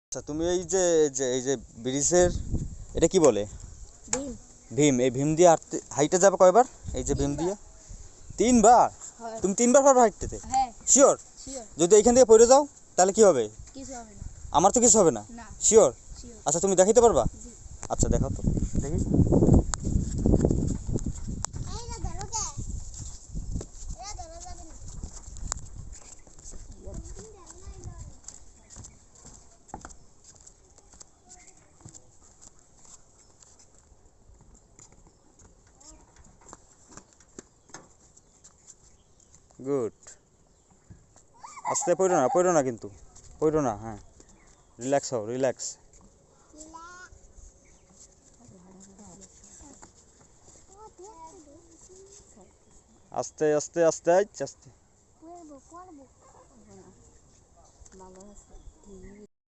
আচ্ছা তুমি এই যে ব্রিজের এটা কি বলে? ভীম। ভীম। এই ভীম দিয়ে হাইটে যাবে কয়বার? এই যে ভীম দিয়ে 3বার। তুমি 3বার পারবে হাইটতে? হ্যাঁ শিওর? শিওর। যদি এইখান থেকে পড়ে যাও তাহলে কি হবে? কিছু হবে না। আমার তো কিছু হবে না। না। শিওর? শিওর। আচ্ছা তুমি দেখাইতে পারবা? জি। আচ্ছা দেখাও তো দেখি। গুড। আস্তে পড়ো না কিন্তু, পড়ো না। হ্যাঁ রিল্যাক্স হও, রিল্যাক্স। আস্তে আস্তে আস্তে আস্তে। ভালো আছে।